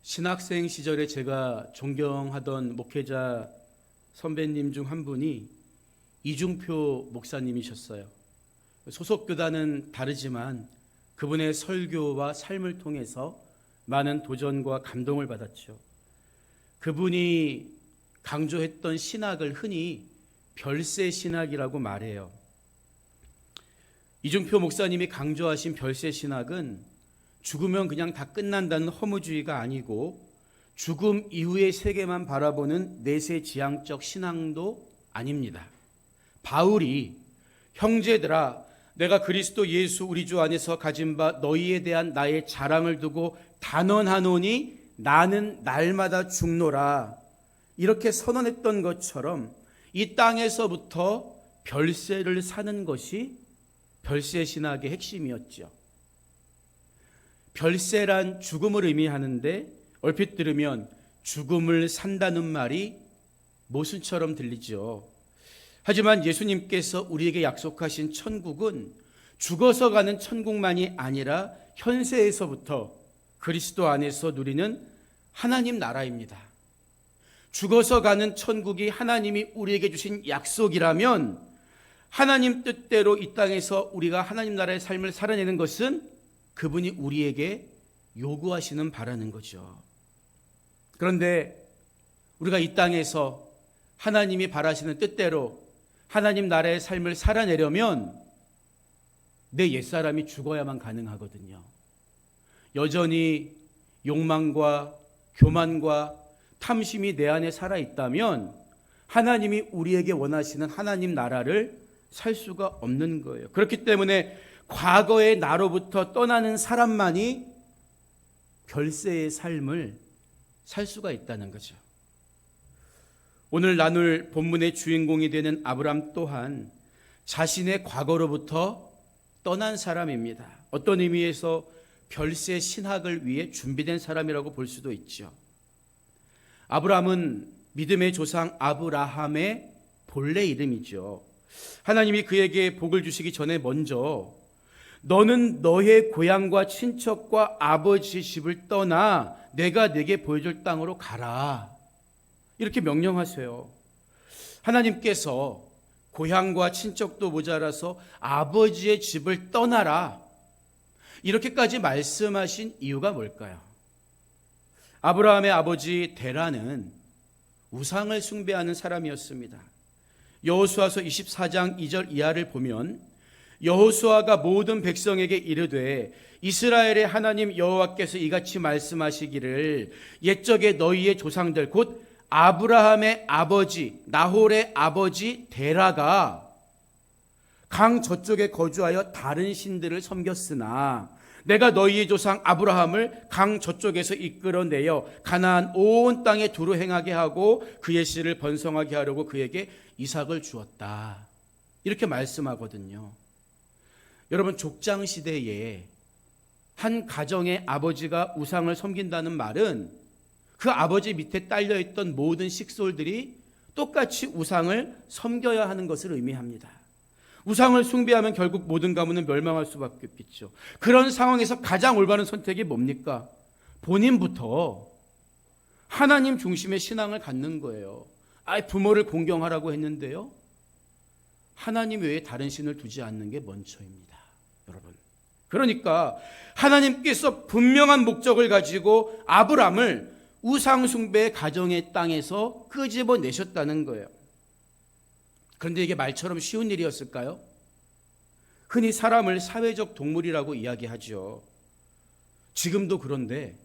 신학생 시절에 제가 존경하던 목회자 선배님 중 한 분이 이중표 목사님이셨어요. 소속 교단은 다르지만 그분의 설교와 삶을 통해서 많은 도전과 감동을 받았죠. 그분이 강조했던 신학을 흔히 별세 신학이라고 말해요. 이중표 목사님이 강조하신 별세 신학은 죽으면 그냥 다 끝난다는 허무주의가 아니고 죽음 이후의 세계만 바라보는 내세지향적 신앙도 아닙니다. 바울이 형제들아 내가 그리스도 예수 우리 주 안에서 가진 바 너희에 대한 나의 자랑을 두고 단언하노니 나는 날마다 죽노라 이렇게 선언했던 것처럼 이 땅에서부터 별세를 사는 것이 별세 신학의 핵심이었죠. 별세란 죽음을 의미하는데 얼핏 들으면 죽음을 산다는 말이 모순처럼 들리죠. 하지만 예수님께서 우리에게 약속하신 천국은 죽어서 가는 천국만이 아니라 현세에서부터 그리스도 안에서 누리는 하나님 나라입니다. 죽어서 가는 천국이 하나님이 우리에게 주신 약속이라면 하나님 뜻대로 이 땅에서 우리가 하나님 나라의 삶을 살아내는 것은 그분이 우리에게 요구하시는 바라는 거죠. 그런데 우리가 이 땅에서 하나님이 바라시는 뜻대로 하나님 나라의 삶을 살아내려면 내 옛사람이 죽어야만 가능하거든요. 여전히 욕망과 교만과 탐심이 내 안에 살아있다면 하나님이 우리에게 원하시는 하나님 나라를 살 수가 없는 거예요. 그렇기 때문에 과거의 나로부터 떠나는 사람만이 별세의 삶을 살 수가 있다는 거죠. 오늘 나눌 본문의 주인공이 되는 아브람 또한 자신의 과거로부터 떠난 사람입니다. 어떤 의미에서 별세 신학을 위해 준비된 사람이라고 볼 수도 있죠. 아브람은 믿음의 조상 아브라함의 본래 이름이죠. 하나님이 그에게 복을 주시기 전에 먼저 너는 너의 고향과 친척과 아버지 집을 떠나 내가 네게 보여줄 땅으로 가라. 이렇게 명령하세요. 하나님께서 고향과 친척도 모자라서 아버지의 집을 떠나라. 이렇게까지 말씀하신 이유가 뭘까요? 아브라함의 아버지 데라는 우상을 숭배하는 사람이었습니다. 여호수아서 24장 2절 이하를 보면 여호수아가 모든 백성에게 이르되 이스라엘의 하나님 여호와께서 이같이 말씀하시기를 옛적에 너희의 조상들 곧 아브라함의 아버지 나홀의 아버지 데라가 강 저쪽에 거주하여 다른 신들을 섬겼으나 내가 너희의 조상 아브라함을 강 저쪽에서 이끌어내어 가나안 온 땅에 두루 행하게 하고 그의 씨를 번성하게 하려고 그에게 이삭을 주었다. 이렇게 말씀하거든요. 여러분, 족장시대에 한 가정의 아버지가 우상을 섬긴다는 말은 그 아버지 밑에 딸려있던 모든 식솔들이 똑같이 우상을 섬겨야 하는 것을 의미합니다. 우상을 숭배하면 결국 모든 가문은 멸망할 수밖에 없겠죠. 그런 상황에서 가장 올바른 선택이 뭡니까? 본인부터 하나님 중심의 신앙을 갖는 거예요. 부모를 공경하라고 했는데요, 하나님 외에 다른 신을 두지 않는 게 먼저입니다. 여러분, 그러니까 하나님께서 분명한 목적을 가지고 아브람을 우상 숭배의 가정의 땅에서 끄집어내셨다는 거예요. 그런데 이게 말처럼 쉬운 일이었을까요? 흔히 사람을 사회적 동물이라고 이야기하죠. 지금도 그런데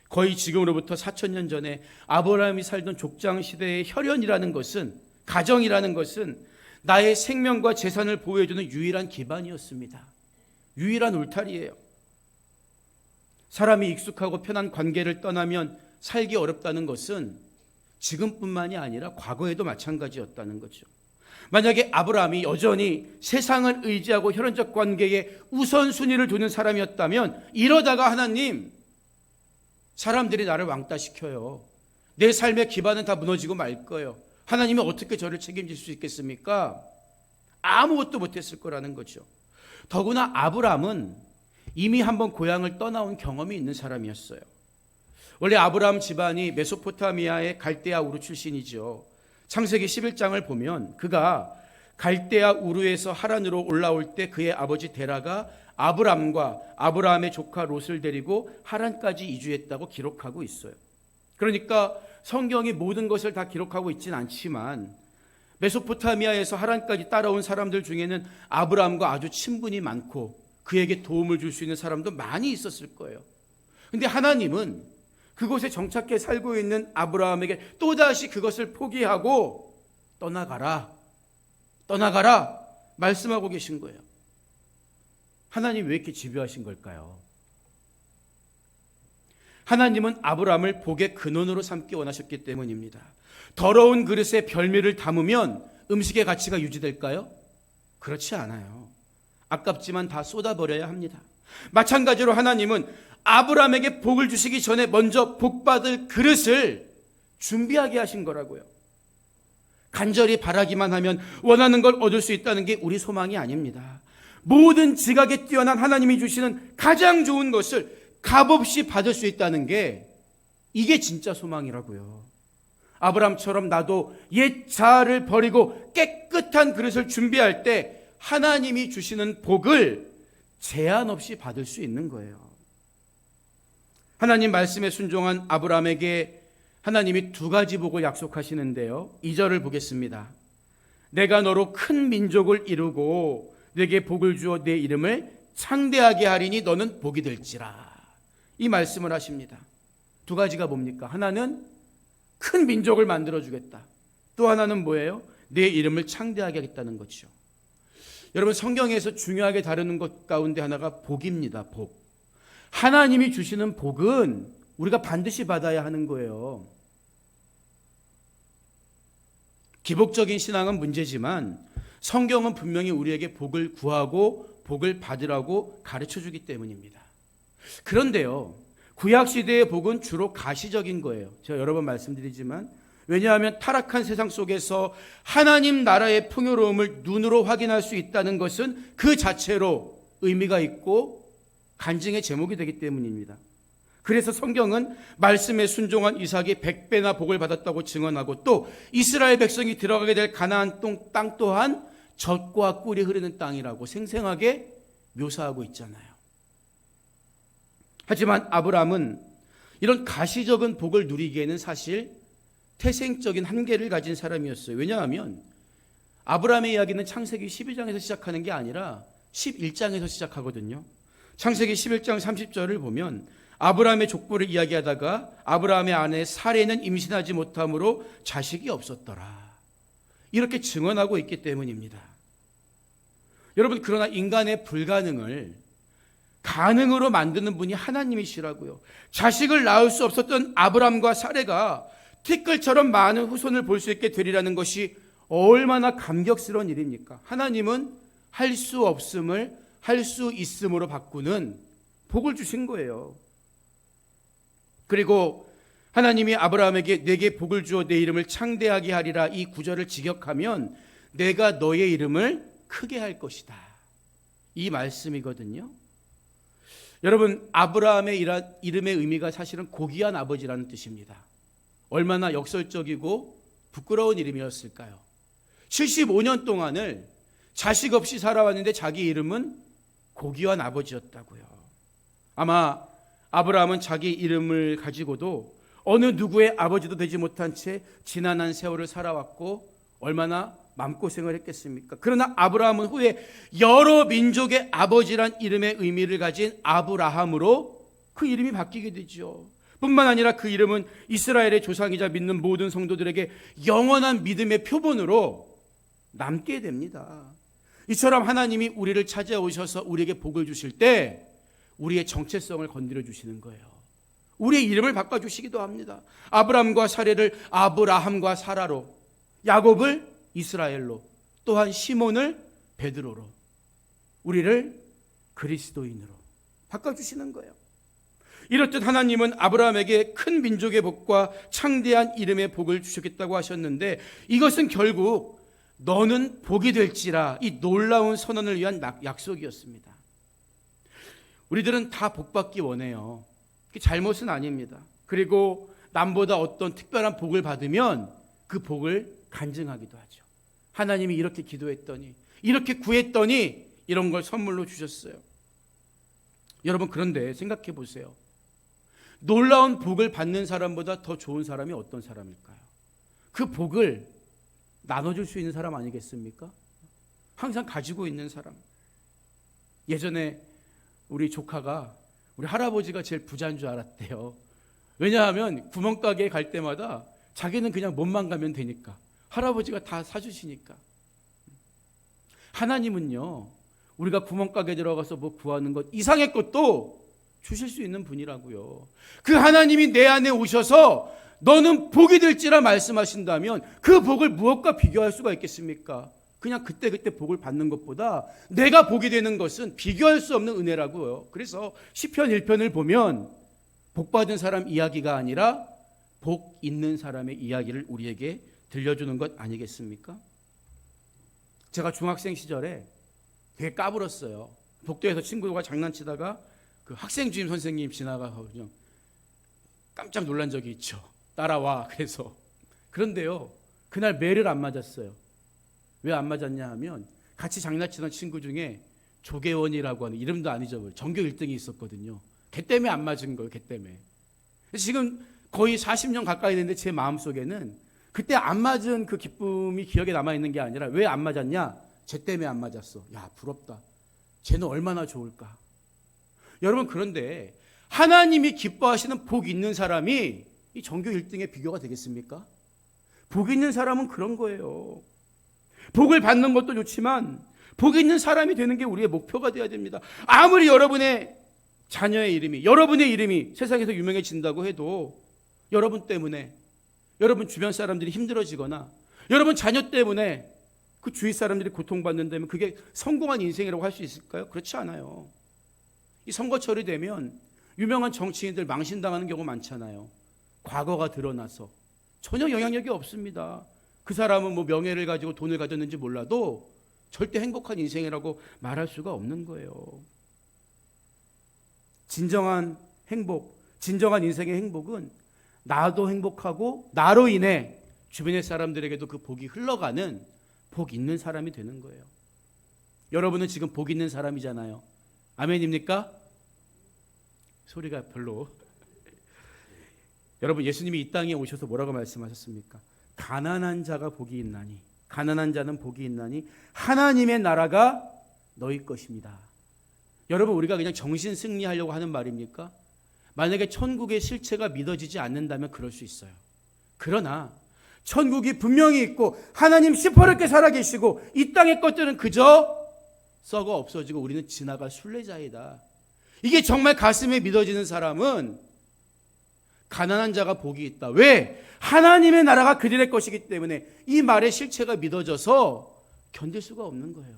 거의 지금으로부터 4,000년 전에 아브라함이 살던 족장 시대의 혈연이라는 것은, 가정이라는 것은 나의 생명과 재산을 보호해주는 유일한 기반이었습니다. 유일한 울타리예요. 사람이 익숙하고 편한 관계를 떠나면 살기 어렵다는 것은 지금뿐만이 아니라 과거에도 마찬가지였다는 거죠. 만약에 아브라함이 여전히 세상을 의지하고 혈연적 관계에 우선순위를 두는 사람이었다면 이러다가 하나님, 사람들이 나를 왕따시켜요. 내 삶의 기반은 다 무너지고 말 거예요. 하나님이 어떻게 저를 책임질 수 있겠습니까? 아무것도 못했을 거라는 거죠. 더구나 아브라함은 이미 한번 고향을 떠나온 경험이 있는 사람이었어요. 원래 아브라함 집안이 메소포타미아의 갈대아 우르 출신이죠. 창세기 11장을 보면 그가 갈대아 우르에서 하란으로 올라올 때 그의 아버지 데라가 아브람과 아브라함의 조카 롯을 데리고 하란까지 이주했다고 기록하고 있어요. 그러니까 성경이 모든 것을 다 기록하고 있지는 않지만 메소포타미아에서 하란까지 따라온 사람들 중에는 아브라함과 아주 친분이 많고 그에게 도움을 줄 수 있는 사람도 많이 있었을 거예요. 그런데 하나님은 그곳에 정착해 살고 있는 아브라함에게 또다시 그것을 포기하고 떠나가라 말씀하고 계신 거예요. 하나님 왜 이렇게 집요하신 걸까요? 하나님은 아브라함을 복의 근원으로 삼기 원하셨기 때문입니다. 더러운 그릇에 별미를 담으면 음식의 가치가 유지될까요? 그렇지 않아요. 아깝지만 다 쏟아버려야 합니다. 마찬가지로 하나님은 아브라함에게 복을 주시기 전에 먼저 복받을 그릇을 준비하게 하신 거라고요. 간절히 바라기만 하면 원하는 걸 얻을 수 있다는 게 우리 소망이 아닙니다. 모든 지각에 뛰어난 하나님이 주시는 가장 좋은 것을 값없이 받을 수 있다는 게 이게 진짜 소망이라고요. 아브라함처럼 나도 옛 자아를 버리고 깨끗한 그릇을 준비할 때 하나님이 주시는 복을 제한 없이 받을 수 있는 거예요. 하나님 말씀에 순종한 아브라함에게 하나님이 두 가지 복을 약속하시는데요. 2절을 보겠습니다. 내가 너로 큰 민족을 이루고 내게 복을 주어 내 이름을 창대하게 하리니 너는 복이 될지라. 이 말씀을 하십니다. 두 가지가 뭡니까? 하나는 큰 민족을 만들어주겠다. 또 하나는 뭐예요? 내 이름을 창대하게 하겠다는 거죠. 여러분, 성경에서 중요하게 다루는 것 가운데 하나가 복입니다. 복. 하나님이 주시는 복은 우리가 반드시 받아야 하는 거예요. 기복적인 신앙은 문제지만 성경은 분명히 우리에게 복을 구하고 복을 받으라고 가르쳐주기 때문입니다. 그런데요, 구약시대의 복은 주로 가시적인 거예요. 제가 여러 번 말씀드리지만, 왜냐하면 타락한 세상 속에서 하나님 나라의 풍요로움을 눈으로 확인할 수 있다는 것은 그 자체로 의미가 있고 간증의 제목이 되기 때문입니다. 그래서 성경은 말씀에 순종한 이삭이 100배나 복을 받았다고 증언하고, 또 이스라엘 백성이 들어가게 될 가나안 땅 또한 젖과 꿀이 흐르는 땅이라고 생생하게 묘사하고 있잖아요. 하지만 아브라함은 이런 가시적인 복을 누리기에는 사실 태생적인 한계를 가진 사람이었어요. 왜냐하면 아브라함의 이야기는 창세기 12장에서 시작하는 게 아니라 11장에서 시작하거든요. 창세기 11장 30절을 보면 아브라함의 족보를 이야기하다가 아브라함의 아내 사레는 임신하지 못함으로 자식이 없었더라. 이렇게 증언하고 있기 때문입니다. 여러분, 그러나 인간의 불가능을 가능으로 만드는 분이 하나님이시라고요. 자식을 낳을 수 없었던 아브람과 사레가 티끌처럼 많은 후손을 볼 수 있게 되리라는 것이 얼마나 감격스러운 일입니까? 하나님은 할 수 없음을 할 수 있음으로 바꾸는 복을 주신 거예요. 그리고 하나님이 아브라함에게 내게 복을 주어 내 이름을 창대하게 하리라, 이 구절을 직역하면 내가 너의 이름을 크게 할 것이다, 이 말씀이거든요. 여러분, 아브라함의 이름의 의미가 사실은 고귀한 아버지라는 뜻입니다. 얼마나 역설적이고 부끄러운 이름이었을까요? 75년 동안을 자식 없이 살아왔는데 자기 이름은 고귀한 아버지였다고요. 아마 아브라함은 자기 이름을 가지고도 어느 누구의 아버지도 되지 못한 채 지난한 세월을 살아왔고 얼마나 마음고생을 했겠습니까? 그러나 아브라함은 후에 여러 민족의 아버지란 이름의 의미를 가진 아브라함으로 그 이름이 바뀌게 되죠. 뿐만 아니라 그 이름은 이스라엘의 조상이자 믿는 모든 성도들에게 영원한 믿음의 표본으로 남게 됩니다. 이처럼 하나님이 우리를 찾아오셔서 우리에게 복을 주실 때 우리의 정체성을 건드려 주시는 거예요. 우리의 이름을 바꿔주시기도 합니다. 아브람과 사레를 아브라함과 사라로, 야곱을 이스라엘로, 또한 시몬을 베드로로, 우리를 그리스도인으로 바꿔주시는 거예요. 이렇듯 하나님은 아브라함에게 큰 민족의 복과 창대한 이름의 복을 주셨겠다고 하셨는데, 이것은 결국 너는 복이 될지라, 이 놀라운 선언을 위한 약속이었습니다. 우리들은 다 복받기 원해요. 그게 잘못은 아닙니다. 그리고 남보다 어떤 특별한 복을 받으면 그 복을 간증하기도 하죠. 하나님이 이렇게 기도했더니, 이렇게 구했더니 이런 걸 선물로 주셨어요. 여러분, 그런데 생각해 보세요. 놀라운 복을 받는 사람보다 더 좋은 사람이 어떤 사람일까요? 그 복을 나눠줄 수 있는 사람 아니겠습니까? 항상 가지고 있는 사람. 예전에 우리 조카가 우리 할아버지가 제일 부자인 줄 알았대요. 왜냐하면 구멍가게에 갈 때마다 자기는 그냥 몸만 가면 되니까, 할아버지가 다 사주시니까. 하나님은요, 우리가 구멍가게 들어가서 뭐 구하는 것 이상의 것도 주실 수 있는 분이라고요. 그 하나님이 내 안에 오셔서 너는 복이 될지라 말씀하신다면 그 복을 무엇과 비교할 수가 있겠습니까? 그냥 그때그때 복을 받는 것보다 내가 복이 되는 것은 비교할 수 없는 은혜라고요. 그래서 시편 1편을 보면 복 받은 사람 이야기가 아니라 복 있는 사람의 이야기를 우리에게 들려주는 것 아니겠습니까? 제가 중학생 시절에 되게 까불었어요. 복도에서 친구가 장난치다가 그 학생 주임 선생님 지나가서 그냥 깜짝 놀란 적이 있죠. 따라와. 그런데요, 그날 매를 안 맞았어요. 왜 안 맞았냐 하면 같이 장난치던 친구 중에 조계원이라고 하는, 이름도 안 잊어버려, 전교 1등이 있었거든요. 걔 때문에 안 맞은 거예요. 걔 때문에. 지금 거의 40년 가까이 됐는데 제 마음속에는 그때 안 맞은 그 기쁨이 기억에 남아있는 게 아니라, 왜 안 맞았냐? 쟤 때문에 안 맞았어. 야, 부럽다. 쟤는 얼마나 좋을까. 여러분, 그런데 하나님이 기뻐하시는 복 있는 사람이 이 전교 1등의 비교가 되겠습니까? 복 있는 사람은 그런 거예요. 복을 받는 것도 좋지만 복 있는 사람이 되는 게 우리의 목표가 되어야 됩니다. 아무리 여러분의 자녀의 이름이, 여러분의 이름이 세상에서 유명해진다고 해도 여러분 때문에 여러분 주변 사람들이 힘들어지거나 여러분 자녀 때문에 그 주위 사람들이 고통받는다면 그게 성공한 인생이라고 할 수 있을까요? 그렇지 않아요. 이 선거철이 되면 유명한 정치인들 망신당하는 경우 많잖아요. 과거가 드러나서 전혀 영향력이 없습니다. 그 사람은 뭐 명예를 가지고 돈을 가졌는지 몰라도 절대 행복한 인생이라고 말할 수가 없는 거예요. 진정한 행복, 진정한 인생의 행복은 나도 행복하고 나로 인해 주변의 사람들에게도 그 복이 흘러가는 복 있는 사람이 되는 거예요. 여러분은 지금 복 있는 사람이잖아요. 아멘입니까? 소리가 별로. 여러분, 예수님이 이 땅에 오셔서 뭐라고 말씀하셨습니까? 가난한 자가 복이 있나니, 가난한 자는 복이 있나니 하나님의 나라가 너희 것입니다. 여러분, 우리가 그냥 정신 승리하려고 하는 말입니까? 만약에 천국의 실체가 믿어지지 않는다면 그럴 수 있어요. 그러나 천국이 분명히 있고 하나님 시퍼렇게 살아계시고 이 땅의 것들은 그저 썩어 없어지고 우리는 지나갈 순례자이다. 이게 정말 가슴에 믿어지는 사람은 가난한 자가 복이 있다. 왜? 하나님의 나라가 그들의 것이기 때문에 이 말의 실체가 믿어져서 견딜 수가 없는 거예요.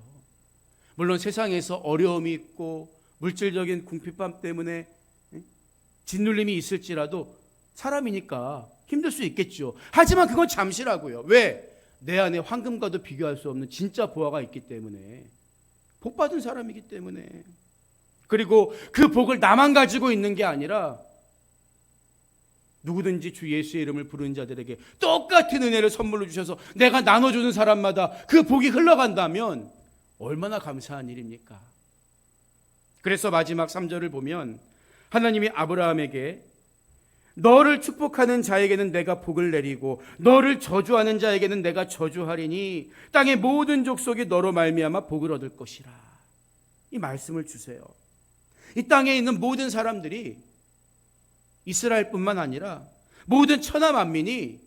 물론 세상에서 어려움이 있고 물질적인 궁핍함 때문에 짓눌림이 있을지라도 사람이니까 힘들 수 있겠죠. 하지만 그건 잠시라고요. 왜? 내 안에 황금과도 비교할 수 없는 진짜 보화가 있기 때문에, 복받은 사람이기 때문에. 그리고 그 복을 나만 가지고 있는 게 아니라 누구든지 주 예수의 이름을 부르는 자들에게 똑같은 은혜를 선물로 주셔서 내가 나눠주는 사람마다 그 복이 흘러간다면 얼마나 감사한 일입니까? 그래서 마지막 3절을 보면 하나님이 아브라함에게 너를 축복하는 자에게는 내가 복을 내리고 너를 저주하는 자에게는 내가 저주하리니 땅의 모든 족속이 너로 말미암아 복을 얻을 것이라. 이 말씀을 주세요. 이 땅에 있는 모든 사람들이, 이스라엘뿐만 아니라 모든 천하 만민이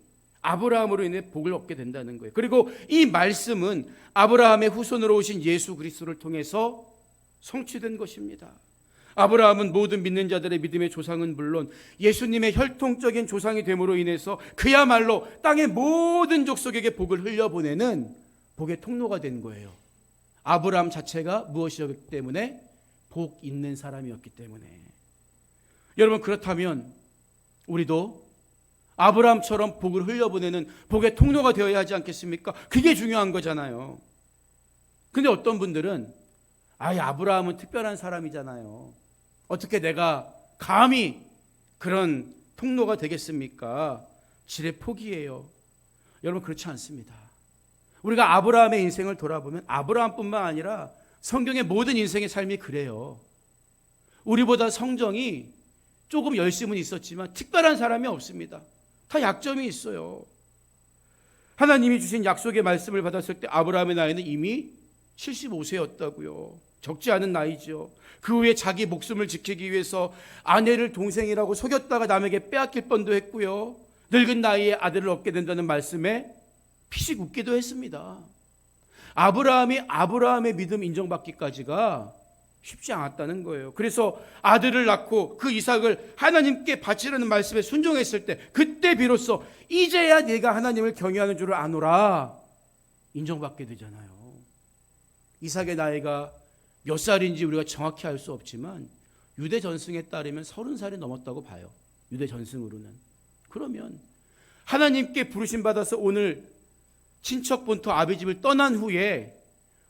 아브라함으로 인해 복을 얻게 된다는 거예요. 그리고 이 말씀은 아브라함의 후손으로 오신 예수 그리스도를 통해서 성취된 것입니다. 아브라함은 모든 믿는 자들의 믿음의 조상은 물론 예수님의 혈통적인 조상이 됨으로 인해서 그야말로 땅의 모든 족속에게 복을 흘려보내는 복의 통로가 된 거예요. 아브라함 자체가 무엇이었기 때문에? 복 있는 사람이었기 때문에. 여러분, 그렇다면 우리도 아브라함처럼 복을 흘려보내는 복의 통로가 되어야 하지 않겠습니까? 그게 중요한 거잖아요. 근데 어떤 분들은 아브라함은 특별한 사람이잖아요. 어떻게 내가 감히 그런 통로가 되겠습니까? 지레 포기해요. 여러분, 그렇지 않습니다. 우리가 아브라함의 인생을 돌아보면 아브라함뿐만 아니라 성경의 모든 인생의 삶이 그래요. 우리보다 성정이 조금 열심은 있었지만 특별한 사람이 없습니다. 다 약점이 있어요. 하나님이 주신 약속의 말씀을 받았을 때 아브라함의 나이는 이미 75세였다고요. 적지 않은 나이죠. 그 후에 자기 목숨을 지키기 위해서 아내를 동생이라고 속였다가 남에게 빼앗길 뻔도 했고요. 늙은 나이에 아들을 얻게 된다는 말씀에 피식 웃기도 했습니다. 아브라함의 믿음 인정받기까지가 쉽지 않았다는 거예요. 그래서 아들을 낳고 그 이삭을 하나님께 바치라는 말씀에 순종했을 때, 그때 비로소 이제야 네가 하나님을 경외하는 줄을 아노라 인정받게 되잖아요. 이삭의 나이가 몇 살인지 우리가 정확히 알 수 없지만 유대 전승에 따르면 30살이 넘었다고 봐요. 유대 전승으로는. 그러면 하나님께 부르심 받아서 오늘 친척 본토 아비집을 떠난 후에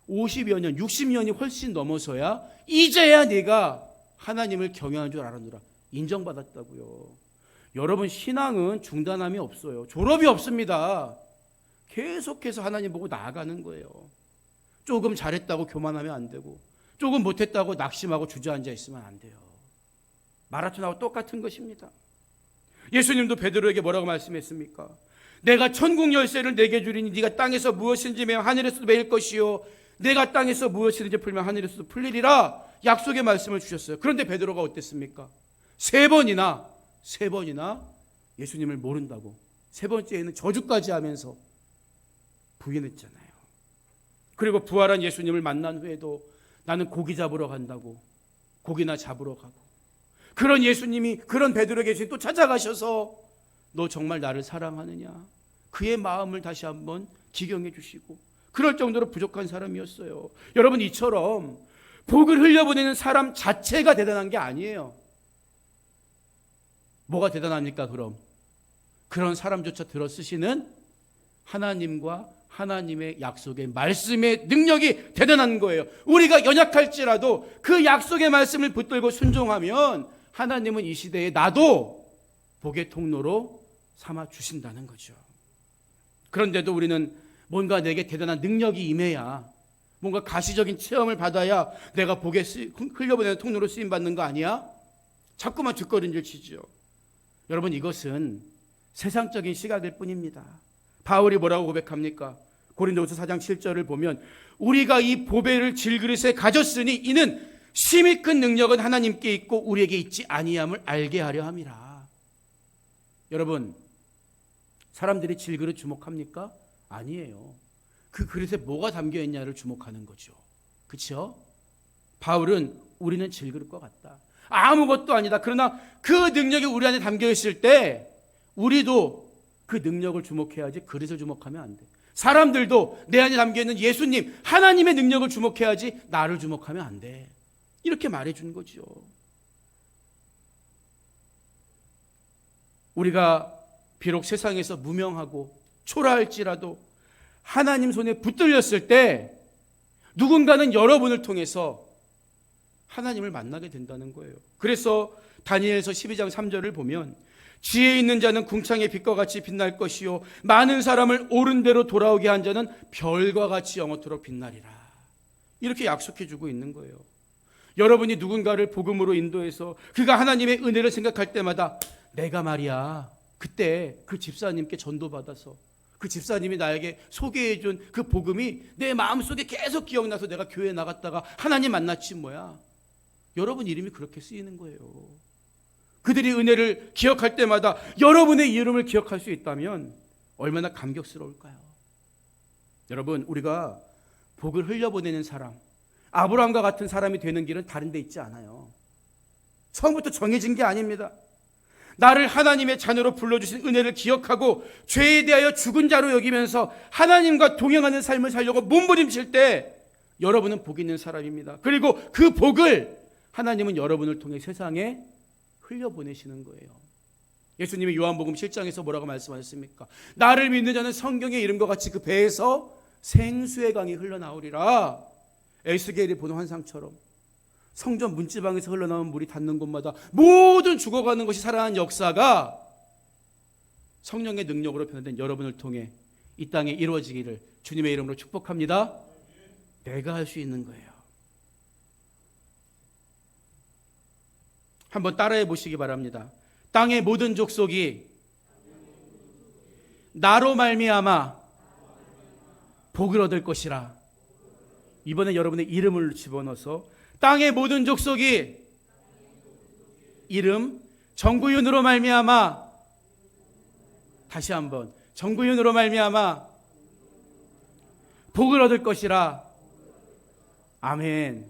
50여 년, 60년이 훨씬 넘어서야 이제야 네가 하나님을 경외하는 줄 알았노라 인정받았다고요. 여러분, 신앙은 중단함이 없어요. 졸업이 없습니다. 계속해서 하나님 보고 나아가는 거예요. 조금 잘했다고 교만하면 안 되고, 조금 못했다고 낙심하고 주저앉아 있으면 안 돼요. 마라톤하고 똑같은 것입니다. 예수님도 베드로에게 뭐라고 말씀했습니까? 내가 천국 열쇠를 내게 주리니 네가 땅에서 무엇인지 매면 하늘에서도 매일 것이요 내가 땅에서 무엇이든지 풀면 하늘에서도 풀리리라 약속의 말씀을 주셨어요. 그런데 베드로가 어땠습니까? 세 번이나 예수님을 모른다고, 세 번째에는 저주까지 하면서 부인했잖아요. 그리고 부활한 예수님을 만난 후에도 나는 고기 잡으러 간다고 고기나 잡으러 가고, 그런 예수님이 그런 베드로에게 또 찾아가셔서 너 정말 나를 사랑하느냐? 그의 마음을 다시 한번 기경해 주시고, 그럴 정도로 부족한 사람이었어요. 여러분, 이처럼 복을 흘려보내는 사람 자체가 대단한 게 아니에요. 뭐가 대단합니까? 그럼 그런 사람조차 들어쓰시는 하나님과 하나님의 약속의 말씀의 능력이 대단한 거예요. 우리가 연약할지라도 그 약속의 말씀을 붙들고 순종하면 하나님은 이 시대에 나도 복의 통로로 삼아 주신다는 거죠. 그런데도 우리는 뭔가 내게 대단한 능력이 임해야, 뭔가 가시적인 체험을 받아야 내가 복에 흘려보내는 통로로 쓰임받는 거 아니야? 자꾸만 뒷걸음질 치죠. 여러분, 이것은 세상적인 시각일 뿐입니다. 바울이 뭐라고 고백합니까? 고린도후서 4장 7절을 보면 우리가 이 보배를 질그릇에 가졌으니 이는 심히 큰 능력은 하나님께 있고 우리에게 있지 아니함을 알게 하려 함이라. 여러분, 사람들이 질그릇 주목합니까? 아니에요. 그 그릇에 뭐가 담겨 있냐를 주목하는 거죠. 그렇죠? 바울은 우리는 질그릇과 같다. 아무것도 아니다. 그러나 그 능력이 우리 안에 담겨 있을 때 우리도 그 능력을 주목해야지 그릇을 주목하면 안 돼. 사람들도 내 안에 담겨 있는 예수님, 하나님의 능력을 주목해야지 나를 주목하면 안 돼. 이렇게 말해준 거죠. 우리가 비록 세상에서 무명하고 초라할지라도 하나님 손에 붙들렸을 때 누군가는 여러분을 통해서 하나님을 만나게 된다는 거예요. 그래서 다니엘서 12장 3절을 보면 지혜 있는 자는 궁창의 빛과 같이 빛날 것이요 많은 사람을 옳은 대로 돌아오게 한 자는 별과 같이 영원토록 빛나리라. 이렇게 약속해 주고 있는 거예요. 여러분이 누군가를 복음으로 인도해서 그가 하나님의 은혜를 생각할 때마다 내가 말이야 그때 그 집사님께 전도받아서 그 집사님이 나에게 소개해 준 그 복음이 내 마음속에 계속 기억나서 내가 교회에 나갔다가 하나님 만났지 뭐야. 여러분 이름이 그렇게 쓰이는 거예요. 그들이 은혜를 기억할 때마다 여러분의 이름을 기억할 수 있다면 얼마나 감격스러울까요? 여러분, 우리가 복을 흘려보내는 사람, 아브라함과 같은 사람이 되는 길은 다른 데 있지 않아요. 처음부터 정해진 게 아닙니다. 나를 하나님의 자녀로 불러주신 은혜를 기억하고 죄에 대하여 죽은 자로 여기면서 하나님과 동행하는 삶을 살려고 몸부림칠 때 여러분은 복 있는 사람입니다. 그리고 그 복을 하나님은 여러분을 통해 세상에 흘려보내시는 거예요. 예수님이 요한복음 7장에서 뭐라고 말씀하셨습니까? 나를 믿는 자는 성경의 이름과 같이 그 배에서 생수의 강이 흘러나오리라. 에스겔이 보는 환상처럼 성전 문지방에서 흘러나온 물이 닿는 곳마다 모든 죽어가는 것이 살아나는 역사가 성령의 능력으로 변화된 여러분을 통해 이 땅에 이루어지기를 주님의 이름으로 축복합니다. 내가 할 수 있는 거예요. 한번 따라해 보시기 바랍니다. 땅의 모든 족속이 나로 말미암아 복을 얻을 것이라. 이번에 여러분의 이름을 집어넣어서 땅의 모든 족속이 이름 정구윤으로 말미암아, 다시 한번 정구윤으로 말미암아 복을 얻을 것이라. 아멘.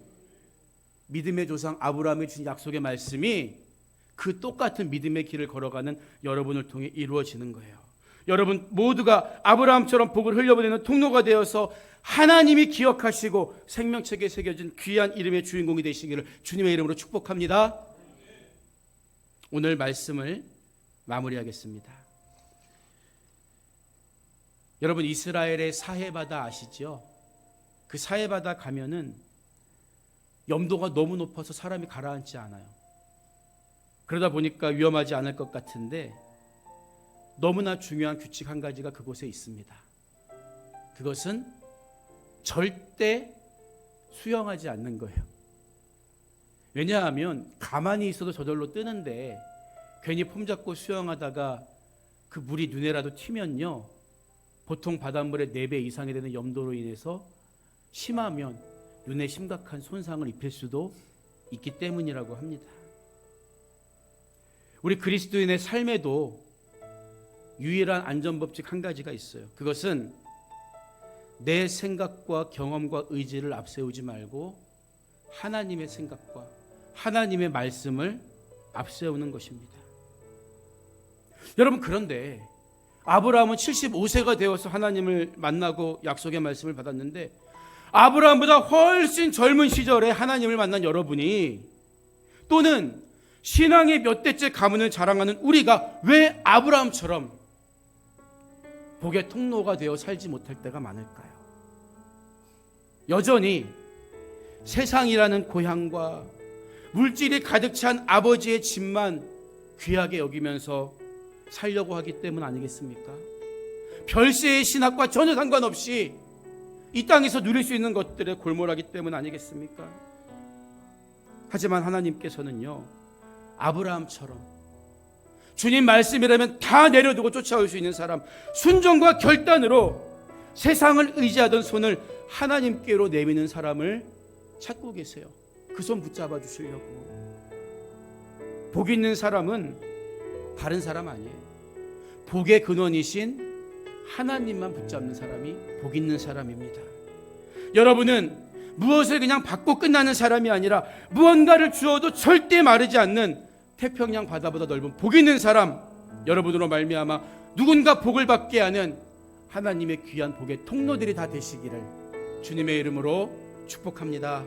믿음의 조상 아브라함이 준 약속의 말씀이 그 똑같은 믿음의 길을 걸어가는 여러분을 통해 이루어지는 거예요. 여러분 모두가 아브라함처럼 복을 흘려보내는 통로가 되어서 하나님이 기억하시고 생명책에 새겨진 귀한 이름의 주인공이 되시기를 주님의 이름으로 축복합니다. 오늘 말씀을 마무리하겠습니다. 여러분 이스라엘의 사해바다 아시죠? 그 사해바다 가면은 염도가 너무 높아서 사람이 가라앉지 않아요. 그러다 보니까 위험하지 않을 것 같은데 너무나 중요한 규칙 한 가지가 그곳에 있습니다. 그것은 절대 수영하지 않는 거예요. 왜냐하면 가만히 있어도 저절로 뜨는데 괜히 폼 잡고 수영하다가 그 물이 눈에라도 튀면요, 보통 바닷물의 4배 이상이 되는 염도로 인해서 심하면 눈에 심각한 손상을 입힐 수도 있기 때문이라고 합니다. 우리 그리스도인의 삶에도 유일한 안전법칙 한 가지가 있어요. 그것은 내 생각과 경험과 의지를 앞세우지 말고 하나님의 생각과 하나님의 말씀을 앞세우는 것입니다. 여러분 그런데 아브라함은 75세가 되어서 하나님을 만나고 약속의 말씀을 받았는데 아브라함보다 훨씬 젊은 시절에 하나님을 만난 여러분이 또는 신앙의 몇 대째 가문을 자랑하는 우리가 왜 아브라함처럼 복의 통로가 되어 살지 못할 때가 많을까요? 여전히 세상이라는 고향과 물질이 가득 찬 아버지의 집만 귀하게 여기면서 살려고 하기 때문 아니겠습니까? 별세의 신학과 전혀 상관없이 이 땅에서 누릴 수 있는 것들에 골몰하기 때문 아니겠습니까? 하지만 하나님께서는요, 아브라함처럼 주님 말씀이라면 다 내려두고 쫓아올 수 있는 사람, 순종과 결단으로 세상을 의지하던 손을 하나님께로 내미는 사람을 찾고 계세요. 그 손 붙잡아 주시려고. 복 있는 사람은 다른 사람 아니에요. 복의 근원이신 하나님만 붙잡는 사람이 복 있는 사람입니다. 여러분은 무엇을 그냥 받고 끝나는 사람이 아니라 무언가를 주어도 절대 마르지 않는 태평양 바다보다 넓은 복 있는 사람, 여러분으로 말미암아 누군가 복을 받게 하는 하나님의 귀한 복의 통로들이 다 되시기를 주님의 이름으로 축복합니다.